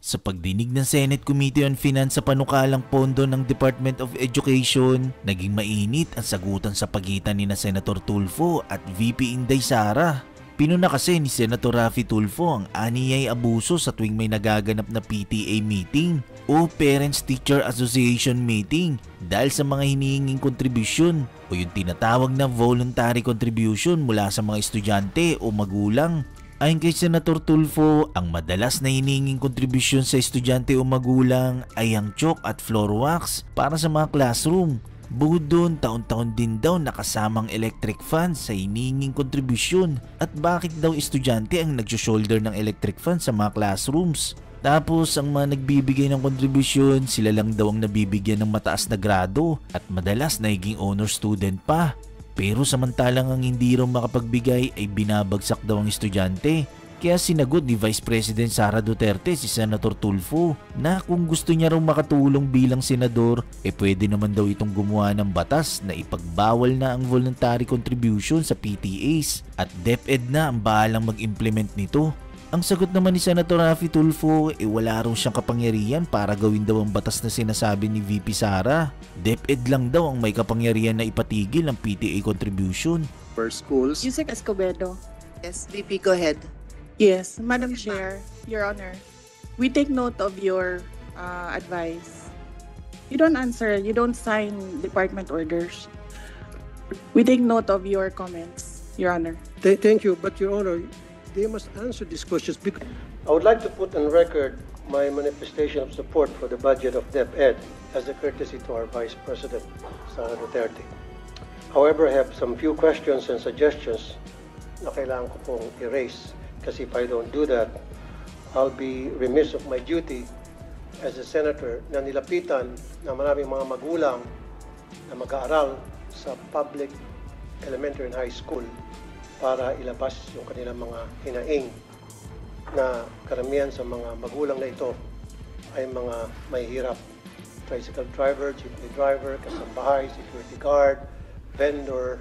Sa pagdinig ng Senate Committee on Finance sa panukalang pondo ng Department of Education, naging mainit ang sagutan sa pagitan ni Senator Tulfo at VP Inday Sara. Pinuna kasi ni Senator Raffy Tulfo ang aniyay abuso sa tuwing may nagaganap na PTA meeting o Parents Teacher Association meeting dahil sa mga hinihinging kontribusyon o yung tinatawag na voluntary contribution mula sa mga estudyante o magulang. Ayon kay Senator Tulfo, ang madalas na hinihinging kontribusyon sa estudyante o magulang ay ang chalk at floor wax para sa mga classroom. Bukod doon, taon-taon din daw nakasamang electric fan sa hinihinging kontribusyon at bakit daw estudyante ang nag-shoulder ng electric fan sa mga classrooms. Tapos ang mga nagbibigay ng kontribusyon, sila lang daw ang nabibigyan ng mataas na grado at madalas naging honor student pa. Pero samantalang ang hindi raw makapagbigay ay binabagsak daw ang estudyante. Kaya sinagot ni Vice President Sara Duterte si Senator Tulfo na kung gusto niya raw makatulong bilang senador, pwede naman daw itong gumawa ng batas na ipagbawal na ang voluntary contribution sa PTAs at DepEd na ang bahalang mag-implement nito. Ang sagot naman ni Senator Raffy Tulfo wala raw siyang kapangyarihan para gawin daw ang batas na sinasabi ni VP Sara. DepEd lang daw ang may kapangyarihan na ipatigil ang PTA contribution. For schools. Yusek Escobedo. Yes, VP, go ahead. Yes, Madam Chair, Your Honor, we take note of your advice. You don't answer, you don't sign department orders. We take note of your comments, Your Honor. Thank you, but Your Honor, they must answer these questions because I would like to put on record my manifestation of support for the budget of DepEd as a courtesy to our Vice President, Sara Duterte. However, I have some few questions and suggestions na kailangan ko pong erase kasi if I don't do that, I'll be remiss of my duty as a senator na nilapitan na maraming mga magulang na mag-aaral sa public elementary and high school para ilabas yung kanilang mga hinaing na karamihan sa mga magulang na ito ay mga mahihirap. Tricycle driver, jeepney driver, kasambahay, security guard, vendor,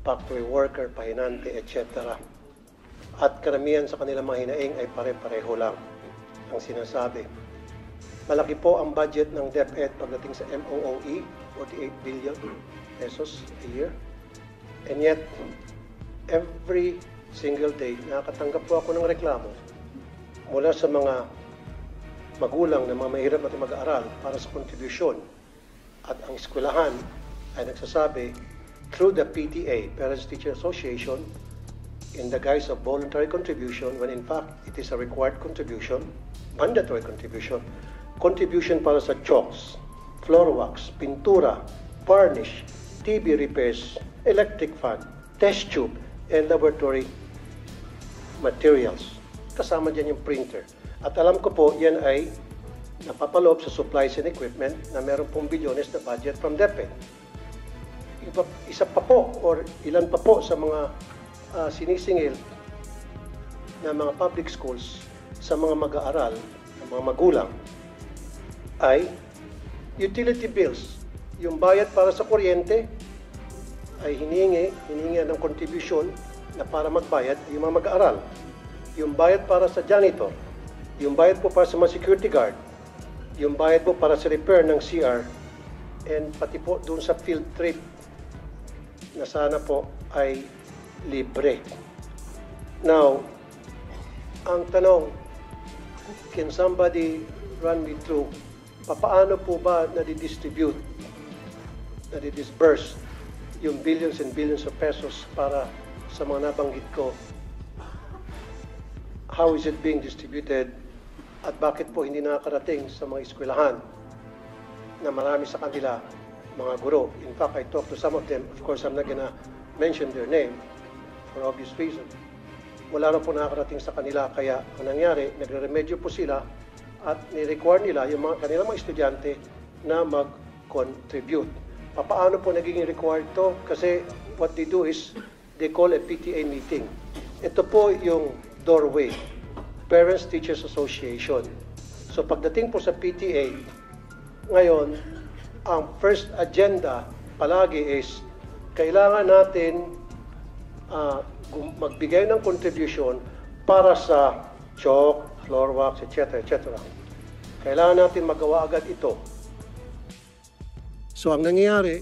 factory worker, pahinante, etc. At karamihan sa kanilang mga hinaing ay pare-pareho lang ang sinasabi. Malaki po ang budget ng DepEd pagdating sa MOOE, 48 billion pesos a year. And yet, every single day, nakakatanggap po ako ng reklamo mula sa mga magulang na mga mahirap natin mag-aaral para sa kontribusyon. At ang eskwelahan ay nagsasabi through the PTA, Parents Teacher Association, in the guise of voluntary contribution, when in fact it is a required contribution, mandatory contribution para sa chalks, floor wax, pintura, varnish, TV repairs, electric fan, test tube, and laboratory materials. Kasama dyan yung printer. At alam ko po, yan ay napapaloob sa supplies and equipment na meron pong bilyones na budget from DepEd. Isa pa po, or ilan pa po sa mga sinisingil na mga public schools sa mga mag-aaral, mga magulang, ay utility bills. Yung bayad para sa kuryente, ay hiningi ng contribution na para magbayad yung mga mag-aaral. Yung bayad para sa janitor, yung bayad po para sa mga security guard, yung bayad po para sa repair ng CR, and pati po dun sa field trip na sana po ay libre. Now, ang tanong, can somebody run me through, paano po ba nadi-distribute, nadi-disburse yung billions and billions of pesos para sa mga nabanggit ko? How is it being distributed? At bakit po hindi nakakarating sa mga eskwelahan na marami sa kanila mga guro? In fact, I talked to some of them. Of course, I'm not gonna mention their name for obvious reason. Wala na po nakakarating sa kanila. Kaya ang nangyari, nagre-remedyo po sila at ni-require nila yung mga kanilang mga estudyante na mag-contribute. Paano po nagiging required to? Kasi what they do is they call a PTA meeting. Ito po yung doorway, Parents Teachers Association. So pagdating po sa PTA, ngayon, ang first agenda palagi is kailangan natin magbigay ng contribution para sa chalk, floor wax, etc., etc. Kailangan natin magawa agad ito. So ang nangyayari,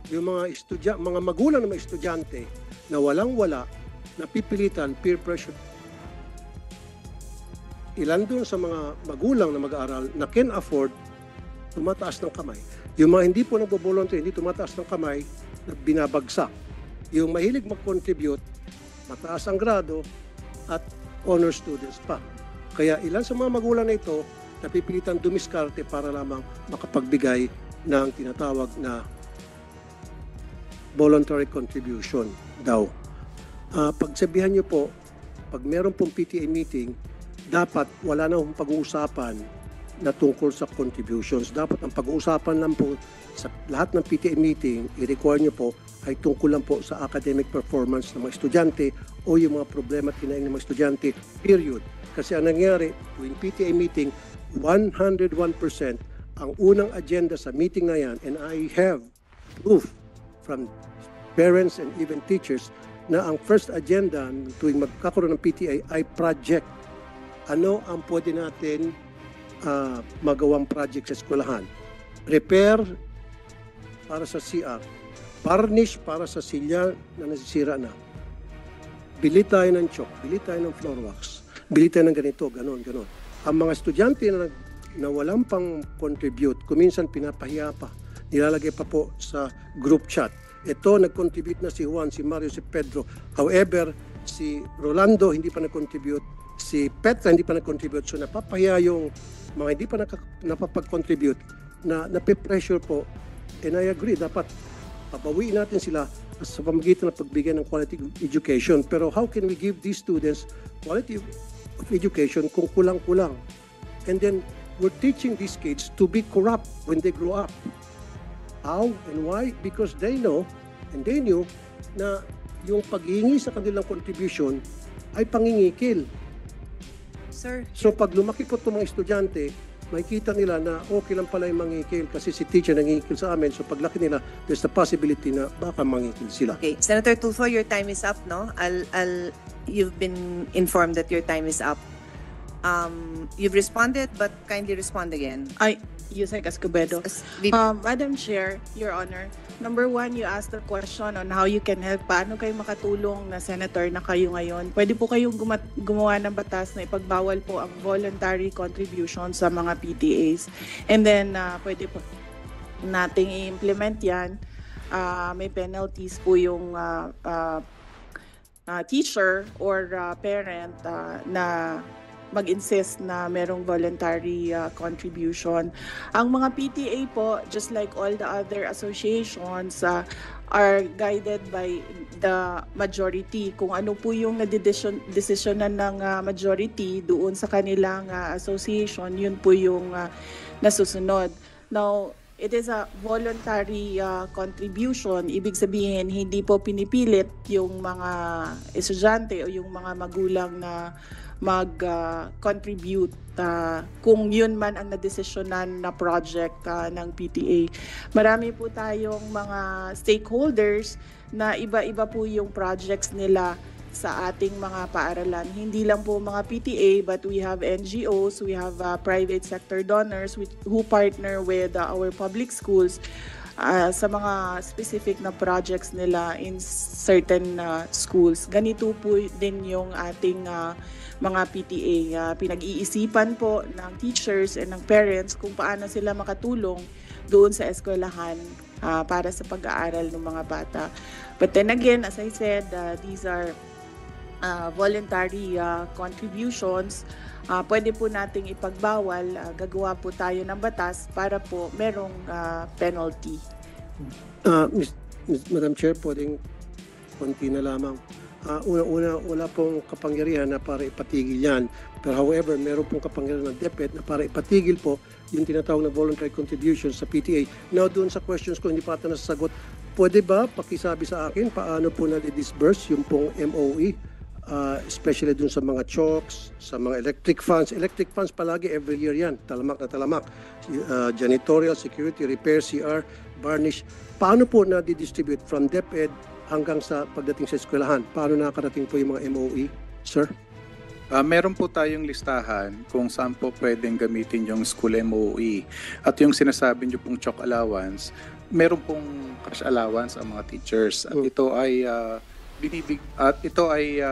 yung mga magulang ng mga estudyante na walang-wala, napipilitan, peer pressure. Ilan doon sa mga magulang na mag-aaral na can afford, tumataas ng kamay. Yung mga hindi po nagbo-volunteer, hindi tumataas ng kamay, na binabagsak. Yung mahilig mag-contribute, mataas ang grado at honor students pa. Kaya ilan sa mga magulang na ito, napipilitan dumiskarte para lamang makapagbigay ng tinatawag na voluntary contribution daw. Pagsabihan niyo po, pag meron pong PTA meeting, dapat wala na akong pag-uusapan na tungkol sa contributions. Dapat ang pag-uusapan lang po sa lahat ng PTA meeting, i-require niyo po ay tungkol lang po sa academic performance ng mga estudyante o yung mga problema at hinaing ng mga estudyante, period. Kasi ang nangyari, tuwing PTA meeting, 101% ang unang agenda sa meeting na yan, and I have proof from parents and even teachers na ang first agenda tuwing magkakaroon ng PTA ay project. Ano ang pwede natin magawang project sa eskwelahan? Repair para sa CR, varnish para sa silya na nasisira na, bili tayo ng chalk, bili tayo ng floor wax, bili tayo ng ganito, ganon. Ang mga estudyante na walang pang contribute, kuminsan pinapahiya pa, nilalagay pa po sa group chat. Ito, nag-contribute na si Juan, si Mario, si Pedro. However, si Rolando hindi pa nag-contribute, si Petra hindi pa nag-contribute. So napapahiya yung mga hindi pa napapag-contribute na nape-pressure po. And I agree, dapat papawiin natin sila sa pamagitan ng pagbigay ng quality education. Pero how can we give these students quality of education kung kulang-kulang? And then, we're teaching these kids to be corrupt when they grow up. How and why? Because they know and they knew na yung paghingi sa kanilang contribution ay pangingikil. Sir, So pag lumaki po itong mga estudyante, makikita nila na okay lang pala yung mangingikil kasi si teacher nangingikil sa amin. So paglaki nila, there's the possibility na baka mangingikil sila. okay. Senator Tulfo, your time is up, no? You've been informed that your time is up. You've responded, but kindly respond again. Yusek Escobedo. Madam Chair, Your Honor, number one, you asked the question on how you can help. Paano kayo makatulong na senator na kayo ngayon? Pwede po kayong gumawa ng batas na ipagbawal po ang voluntary contribution sa mga PTAs. And then, pwede po nating i-implement yan. May penalties po yung teacher or parent na mag-insist na merong voluntary contribution. Ang mga PTA po, just like all the other associations, are guided by the majority. Kung ano po yung nadesisyonan ng majority doon sa kanilang association, yun po yung nasusunod. Now, it is a voluntary contribution. Ibig sabihin, hindi po pinipilit yung mga estudyante o yung mga magulang na mag-contribute kung yun man ang nadesisyonan na project ng PTA. Marami po tayong mga stakeholders na iba-iba po yung projects nila sa ating mga paaralan. Hindi lang po mga PTA, but we have NGOs, we have private sector donors who partner with our public schools sa mga specific na projects nila in certain schools. Ganito po din yung ating mga PTA. Pinag-iisipan po ng teachers and ng parents kung paano sila makatulong doon sa eskwelahan para sa pag-aaral ng mga bata. But then again, as I said, these are voluntary contributions. Pwede po nating ipagbawal, gagawa po tayo ng batas para po merong penalty. Madam Chair, pwedeng konti na lamang. Una, wala pong kapangyarihan na para ipatigil yan. Pero however, meron pong kapangyarihan ng DepEd na para ipatigil po yung tinatawag na voluntary contribution sa PTA. Now, doon sa questions ko, hindi pa ata nasasagot. Pwede ba pakisabi sa akin paano po na-disburse yung pong MOE? Especially dun sa mga chalks, sa mga electric funds. Electric funds palagi every year yan, talamak na talamak. Janitorial, security, repair, CR, varnish. Paano po na-distribute from DepEd hanggang sa pagdating sa eskwelahan? Paano nakarating po yung mga MOE, sir? Meron po tayong listahan kung saan po pwedeng gamitin yung school MOE. At yung sinasabi niyo pong chalk allowance, meron pong cash allowance ang mga teachers. At ito ay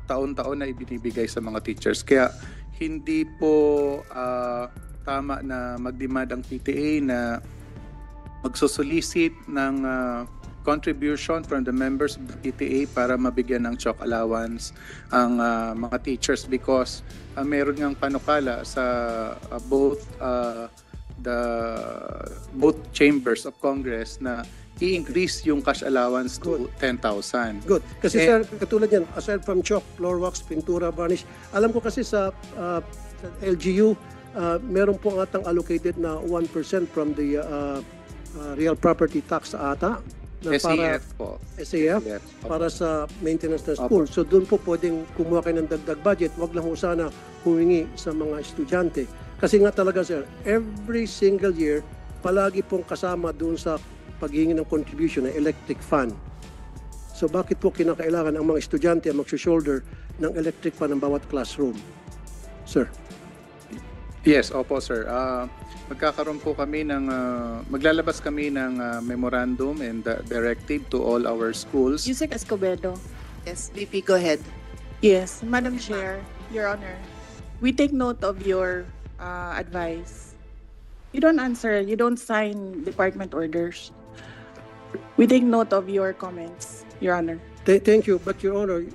taon-taon na ibinibigay sa mga teachers. Kaya hindi po tama na mag-demand ang PTA na magsosolicit ng contribution from the members of the PTA para mabigyan ng chalk allowance ang mga teachers because meron ngang panukala sa both chambers of Congress na i-increase yung cash allowance to 10,000. Good. Kasi sir, katulad yan, aside from chalk, floor wax, pintura, varnish, alam ko kasi sa LGU, meron po atang allocated na 1% from the real property tax ata. Na SAF po. SAF para sa maintenance ng school. So doon po pwedeng kumuha kayo ng dagdag budget. Wag lang po sana humingi sa mga estudyante. Kasi nga talaga sir, every single year, palagi pong kasama doon sa paghingi ng contribution ng electric fan. So bakit po kinakailangan ang mga estudyante ang mag-shoulder ng electric fan ng bawat classroom? Sir. Yes, opo sir. Magkakaroon po kami ng, maglalabas kami ng memorandum and directive to all our schools. Yusek Escobedo. Yes, VP, go ahead. Yes, Madam Chair, Your Honor. We take note of your advice. You don't answer, you don't sign department orders. We take note of your comments, Your Honor. Thank you, but Your Honor,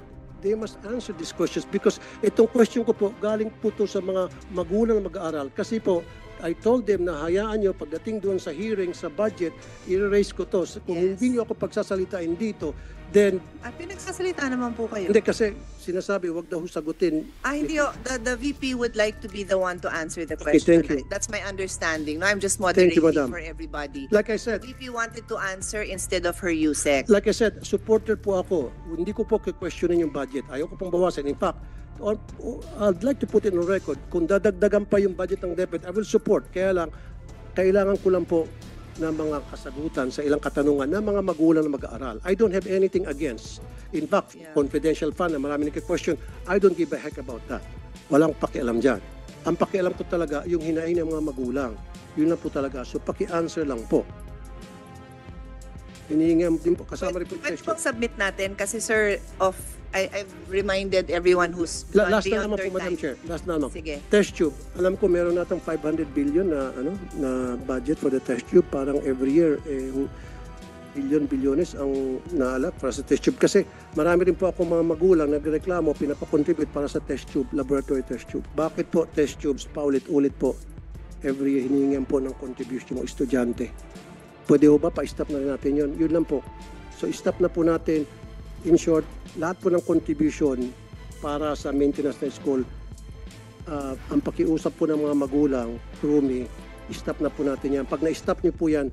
they must answer these questions because itong question ko po, galing po to sa mga magulang na mag-aaral. Kasi po, I told them na hayaan nyo pagdating doon sa hearing, sa budget, i-raise ko to. Kung hindi nyo ako pagsasalitain dito, then... Pinagsasalita naman po kayo. Hindi kasi sinasabi, wag daw sagutin. Hindi, the VP would like to be the one to answer the Okay, question. thank you. That's my understanding. No, I'm just Thank you, moderating Madam. for everybody. Like I said, The VP wanted to answer instead of her Yusek. Like I said, supporter po ako. Hindi ko po questionin yung budget. Ayaw ko pong bawasan. In fact, I'd like to put it on record, kung dadagdagan pa yung budget ng DepEd, I will support. Kaya lang, kailangan ko lang po ng mga kasagutan sa ilang katanungan ng mga magulang na mag-aaral. I don't have anything against. In fact, confidential fund na marami nagka-question, I don't give a heck about that. Walang pakialam dyan. Ang pakialam ko talaga, yung hinain ng mga magulang. Yun lang po talaga. So, paki-answer lang po. Hinihingi din po, kasama rin po Pwede pong submit natin kasi sir, I've reminded everyone who's last na beyond naman their po, Madam time. Chair. Last na naman. Sige. Test tube. Alam ko meron natang 500 billion na budget for the test tube. Parang every year, bilyones ang naalak para sa test tube. Kasi marami rin po ako mga magulang nagreklamo, pinapakontribute para sa test tube, laboratory test tube. Bakit po test tubes paulit-ulit po? Every year hinihingan po ng contribution ng estudyante. Pwede ho ba pa-stop na rin natin yun? Yun lang po. So stop na po natin. In short, lahat po ng contribution para sa maintenance ng school, ang pakiusap po ng mga magulang, Rumi, stop na po natin yan. Pag na-stop niyo po yan,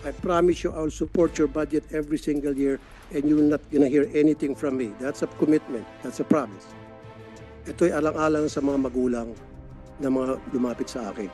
I promise you I will support your budget every single year and you will not gonna hear anything from me. That's a commitment. That's a promise. Ito'y alang-alang sa mga magulang na mga lumapit sa akin.